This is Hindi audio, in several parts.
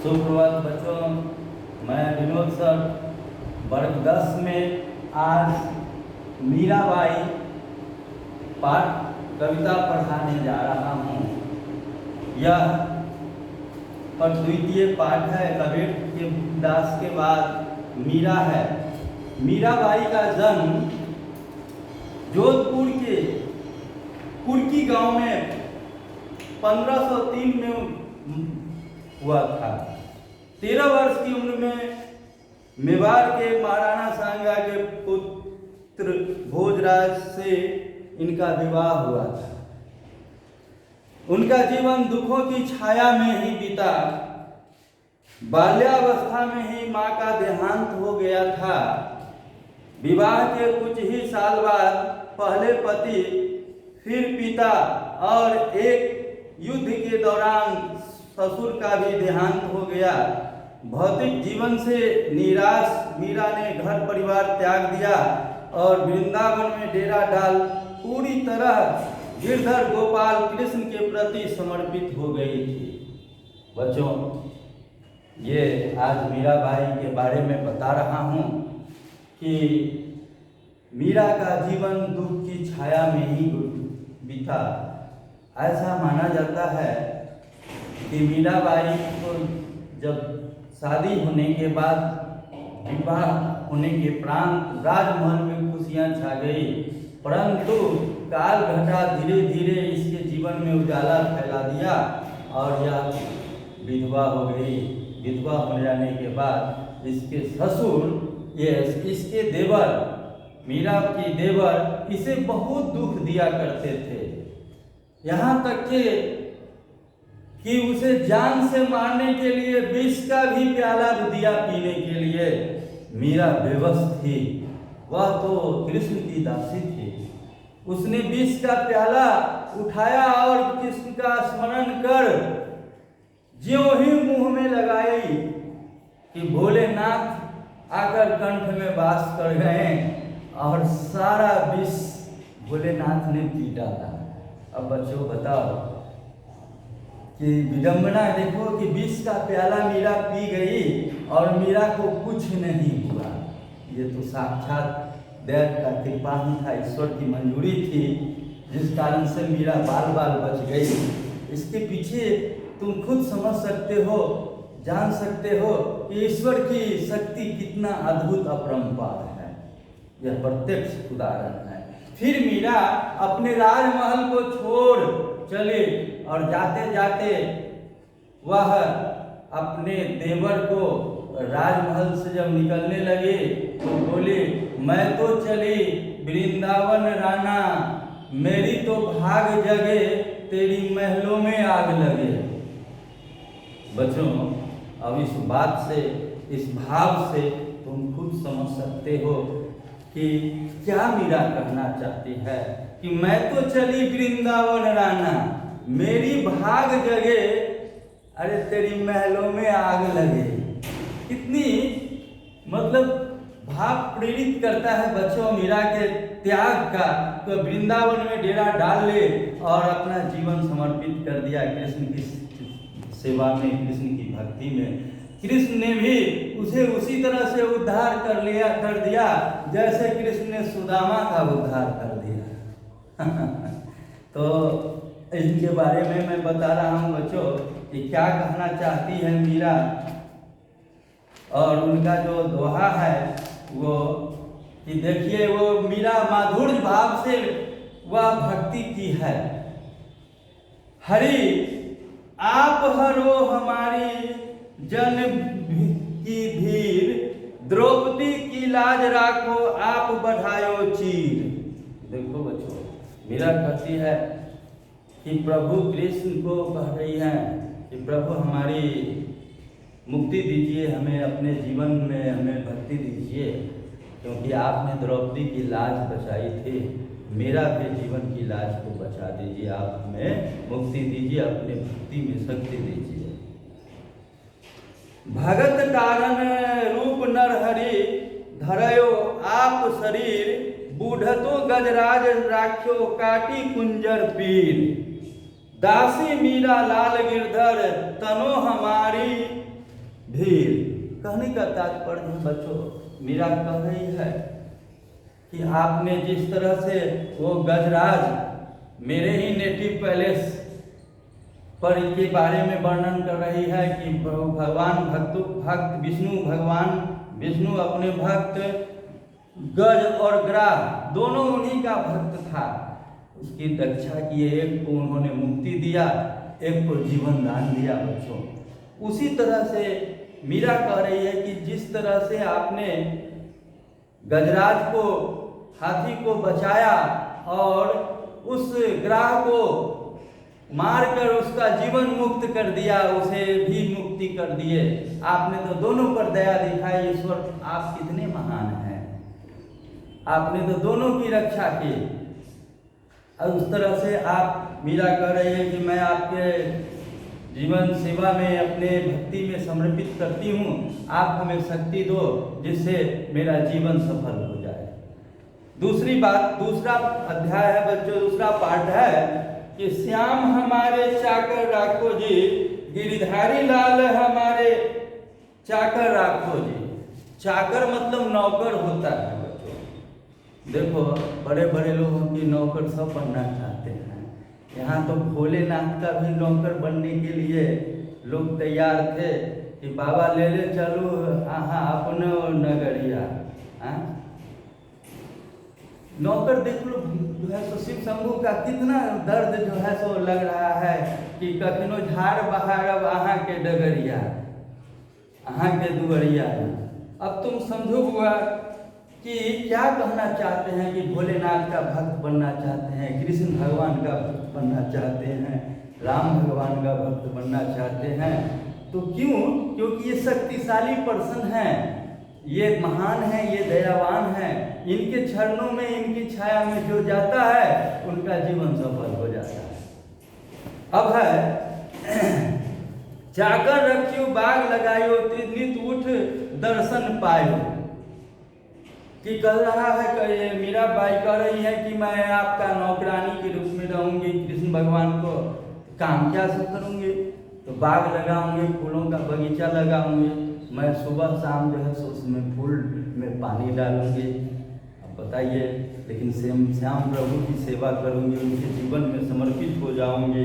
सुप्रभात बच्चों, मैं विनोद सर वर्ग 10 में आज मीराबाई पाठ कविता पढ़ाने जा रहा हूँ। यह द्वितीय पाठ है। कबीर के दास के बाद मीरा है। मीराबाई का जन्म जोधपुर के कुर्की गांव में 1503 में हुआ था। 13 वर्ष की उम्र में मेवाड़ के महाराणा सांगा के पुत्र भोजराज से इनका विवाह हुआ था। उनका जीवन दुखों की छाया में ही बीता। बाल्यावस्था में ही मां का देहांत हो गया था। विवाह के कुछ ही साल बाद पहले पति, फिर पिता और एक युद्ध के दौरान ससुर का भी देहांत हो गया। भौतिक जीवन से निराश मीरा ने घर परिवार त्याग दिया और वृंदावन में डेरा डाल पूरी तरह गिरधर गोपाल कृष्ण के प्रति समर्पित हो गई थी। बच्चों, ये आज मीराबाई के बारे में बता रहा हूँ कि मीरा का जीवन दुख की छाया में ही बीता। ऐसा माना जाता है कि मीराबाई को जब शादी होने के बाद, विवाह होने के उपरांत राजमहल में खुशियां छा गई, परंतु काल घटा धीरे धीरे इसके जीवन में उजाला फैला दिया और यह विधवा हो गई। विधवा हो जाने के बाद इसके ससुर, इसके देवर, मीरा की देवर इसे बहुत दुख दिया करते थे। यहाँ तक कि उसे जान से मारने के लिए विष का भी प्याला दिया पीने के लिए। मीरा बेबस थी। वह तो कृष्ण की दासी थी। उसने विष का प्याला उठाया और कृष्ण का स्मरण कर ज्यों ही मुंह में लगाई कि भोलेनाथ आकर कंठ में वास कर गए और सारा विष भोलेनाथ ने पी डाला। अब बच्चों बताओ कि विडंबना देखो कि विष का प्याला मीरा पी गई और मीरा को कुछ नहीं हुआ। ये तो साक्षात दैव का कृपा ही था, ईश्वर की मंजूरी थी, जिस कारण से मीरा बाल बाल बच गई। इसके पीछे तुम खुद समझ सकते हो, जान सकते हो कि ईश्वर की शक्ति कितना अद्भुत अपरंपार है। यह प्रत्यक्ष उदाहरण है। फिर मीरा अपने राजमहल को छोड़ चले और जाते जाते वह अपने देवर को राजमहल से जब निकलने लगे तो बोले, मैं तो चली वृंदावन राना, मेरी तो भाग जगे, तेरी महलों में आग लगे। बच्चों, अब इस बात से, इस भाव से तुम खुद समझ सकते हो कि क्या मीरा कहना चाहती है कि मैं तो चली वृंदावन राना, मेरी भाग जगे, अरे तेरी महलों में आग लगे। कितनी मतलब भाव प्रेरित करता है बच्चों मीरा के त्याग का। तो वृंदावन में डेरा डाल ले और अपना जीवन समर्पित कर दिया कृष्ण की सेवा में, कृष्ण की भक्ति में। कृष्ण ने भी उसे उसी तरह से उद्धार कर दिया जैसे कृष्ण ने सुदामा का उद्धार कर दिया। तो इनके बारे में मैं बता रहा हूँ बच्चों कि क्या कहना चाहती है मीरा। और उनका जो दोहा है वो कि देखिए, वो मीरा माधुर भाव से वह भक्ति की है। हरि आप हरो हमारी जन की धीर, द्रौपदी की लाज राखो आप बढ़ायो चीर। देखो बच्चों, मीरा कहती है कि प्रभु कृष्ण को कह रही है कि प्रभु हमारी मुक्ति दीजिए, हमें अपने जीवन में हमें भक्ति दीजिए, क्योंकि आपने द्रौपदी की लाज बचाई थी, मेरा भी जीवन की लाज को बचा दीजिए, आप हमें मुक्ति दीजिए, अपने भक्ति में शक्ति दीजिए। भगत कारण रूप नरहरि, धरयो आप शरीर, बूढ़तो गजराज राख्यो काटी कुंजर पीर। दासी मीरा लाल गिरधर, तनो हमारी, भीड़। कहने का तात्पर्य है बच्चों, मीरा कह रही है कि आपने जिस तरह से वो गजराज मेरे ही नेटिव पैलेस पर के बारे में वर्णन कर रही है कि भगवान भक्त विष्णु अपने भक्त गज और ग्राह दोनों उन्हीं का भक्त था, उसकी रक्षा किए। एक को उन्होंने मुक्ति दिया, एक को जीवन दान दिया बच्चों। उसी तरह से मीरा कह रही है कि जिस तरह से आपने गजराज को, हाथी को बचाया और उस ग्राह को मारकर उसका जीवन मुक्त कर दिया, उसे भी मुक्ति कर दिए, आपने तो दोनों पर दया दिखाई। ईश्वर आप कितने महान हैं, आपने तो दोनों की रक्षा की। और उस तरह से आप मीरा कह रहे हैं कि मैं आपके जीवन सेवा में, अपने भक्ति में समर्पित करती हूँ, आप हमें शक्ति दो जिससे मेरा जीवन सफल हो जाए। दूसरी बात, दूसरा अध्याय है बच्चों, दूसरा पाठ है कि श्याम हमारे चाकर राखो जी, गिरधारी लाल हमारे चाकर राखो जी। चाकर मतलब नौकर होता है बच्चों। देखो बड़े बड़े लोगों की नौकर सब बनना चाहते हैं। यहाँ तो भोलेनाथ का भी नौकर बनने के लिए लोग तैयार थे कि बाबा ले चलो अपने नगरिया। नौकर देख लो जो है सो शिव शंभू का कितना दर्द जो है सो लग रहा है कि कखनो झाड़ बहार अब अहाँ के डगरिया, अहाँ के दुआरिया। अब तुम समझो हुआ कि क्या कहना चाहते हैं कि भोलेनाथ का भक्त बनना चाहते हैं, कृष्ण भगवान का भक्त बनना चाहते हैं, राम भगवान का भक्त बनना चाहते हैं। तो क्यों? क्योंकि ये शक्तिशाली पर्सन हैं, ये महान हैं, ये दयावान हैं। इनके चरणों में, इनकी छाया में जो जाता है उनका जीवन सफल हो जाता है। अब है चाकर रखियो बाग लगायो, नित उठ दर्शन पायो। कि कह रहा है कि मीरा बाई कह रही है कि मैं आपका नौकरानी के रूप में रहूंगी, कृष्ण भगवान को काम क्या सब करूंगी, तो बाग लगाऊंगी, फूलों का बगीचा लगाऊंगी, मैं सुबह शाम जो है सो उसमें फूल में पानी डालूंगी। अब बताइए, लेकिन श्याम प्रभु की सेवा करूंगी, उनके जीवन में समर्पित हो जाऊंगी।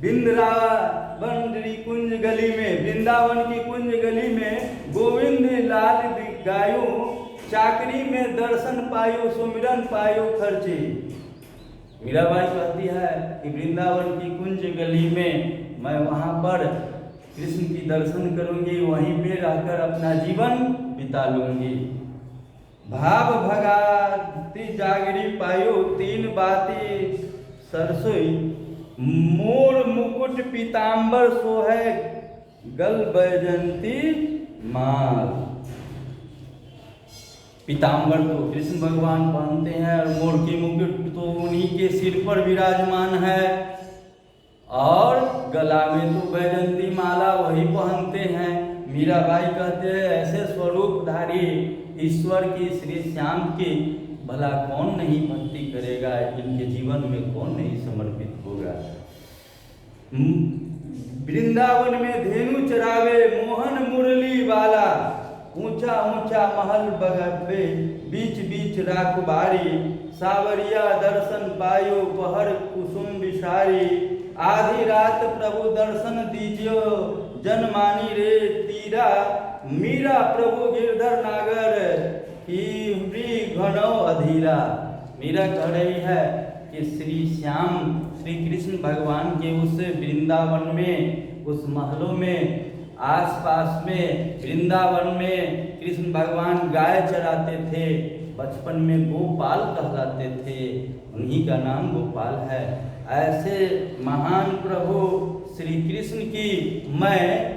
वृंदावन कुंज गली में, वृंदावन की कुंज गली में गोविंद लाल गायो, चाकरी में दर्शन पायो, सुमिरन पायो खर्ची। मीराबाई कहती है कि वृंदावन की कुंज गली में मैं वहाँ पर कृष्ण की दर्शन करूंगी, वहीं पे रहकर अपना जीवन बिता लूंगी। भाव भगाती जागरी पायो, तीन बाती सरसोई, मोर मुकुट पीताम्बर सोहे, गल बैजंती माल। पीताम्बर तो कृष्ण भगवान पहनते हैं और मोर की मुकुट तो उन्हीं के सिर पर विराजमान है, और गला में तो बैजंती माला वही पहनते हैं। मीराबाई कहते हैं ऐसे स्वरूपधारी ईश्वर की, श्री श्याम की भला कौन नहीं भक्ति करेगा, इनके जीवन में कौन नहीं समर्पित होगा। वृंदावन में धेनु चरावे, मोहन मुरली वाला, ऊंचा ऊंचा महल बगबे, बीच बीच राखबारी, सावरिया दर्शन पायो, पहर कुसुम विसारी, आधी रात प्रभु दर्शन दीजियो, जनमानी रे तीरा, मीरा प्रभु गिरधर नागर की घनो अधीरा। मीरा कह रही है कि श्री श्याम, श्री कृष्ण भगवान के उस वृंदावन में, उस महलों में, आसपास में वृंदावन में कृष्ण भगवान गाय चराते थे, बचपन में गोपाल कहलाते थे, उन्हीं का नाम गोपाल है। ऐसे महान प्रभु श्री कृष्ण की मैं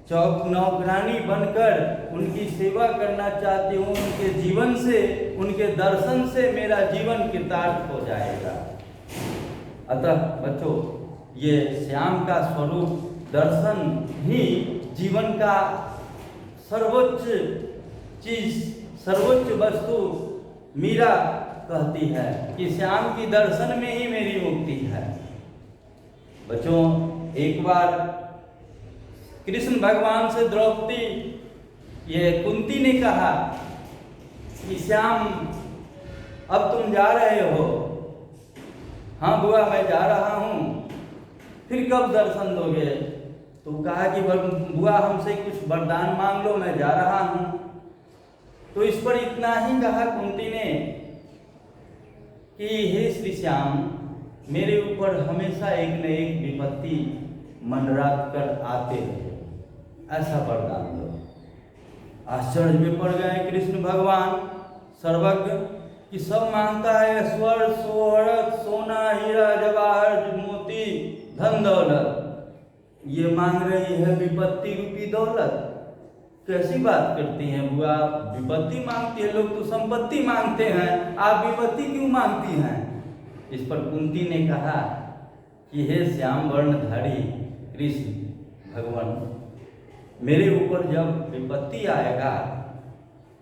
नौकरानी बनकर उनकी सेवा करना चाहती हूँ। उनके जीवन से, उनके दर्शन से मेरा जीवन कृतार्थ हो जाएगा। अतः बच्चों, ये श्याम का स्वरूप दर्शन ही जीवन का सर्वोच्च चीज, सर्वोच्च वस्तु मीरा कहती है कि श्याम की दर्शन में ही मेरी मुक्ति है। बच्चों, एक बार कृष्ण भगवान से द्रौपदी ये कुंती ने कहा कि श्याम अब तुम जा रहे हो। हाँ बुआ मैं जा रहा हूँ, फिर कब दर्शन दोगे? तो कहा कि बुआ हमसे कुछ वरदान मांग लो, मैं जा रहा हूँ। तो इस पर इतना ही कहा कुंती ने कि हे श्री श्याम, मेरे ऊपर हमेशा एक न एक विपत्ति मंडरात कर आते रहे, ऐसा वरदान दो। आश्चर्य में पड़ गए कृष्ण भगवान सर्वज्ञ कि सब मांगता है स्वर सोहरत सोना हीरा जवाहर मोती धन दौलत, ये मांग रही है विपत्ति रूपी दौलत। कैसी बात करती हैं बुआ, आप विपत्ति मांगती है, लोग तो संपत्ति मांगते हैं, आप विपत्ति क्यों मांगती हैं? इस पर कुंती ने कहा कि हे श्याम वर्णधारी कृष्ण भगवान, मेरे ऊपर जब विपत्ति आएगा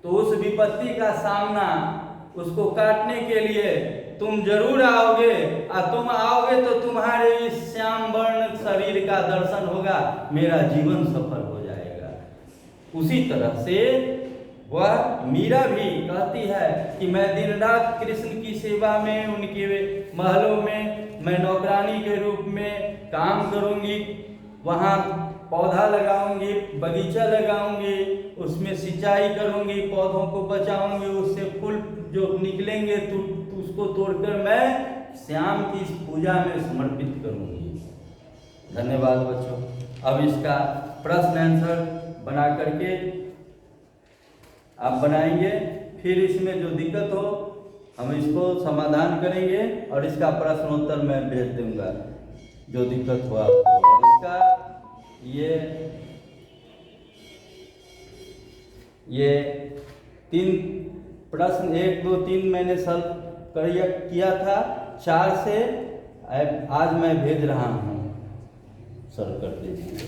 तो उस विपत्ति का सामना उसको काटने के लिए तुम जरूर आओगे, और तुम आओगे तो तुम्हारे इस श्याम वर्ण शरीर का दर्शन होगा, मेरा जीवन सफल हो जाएगा। उसी तरह से वह मीरा भी कहती है कि मैं दिन रात कृष्ण की सेवा में, उनके महलों में मैं नौकरानी के रूप में काम करूंगी, वहाँ पौधा लगाऊंगी, बगीचा लगाऊंगी, उसमें सिंचाई करूंगी, पौधों को बचाऊंगी, उससे फूल जो निकलेंगे तो उसको तोड़कर मैं श्याम की इस पूजा में समर्पित करूंगी। धन्यवाद बच्चों। अब इसका प्रश्न आंसर बना करके आप बनाएंगे, फिर इसमें जो दिक्कत हो हम इसको समाधान करेंगे और इसका प्रश्नोत्तर मैं भेज दूंगा जो दिक्कत हो आपको। और इसका ये 3 प्रश्न 1 2 3 मैंने सॉल्व किया था, 4 से आज मैं भेज रहा हूँ, सॉल्व कर दीजिए।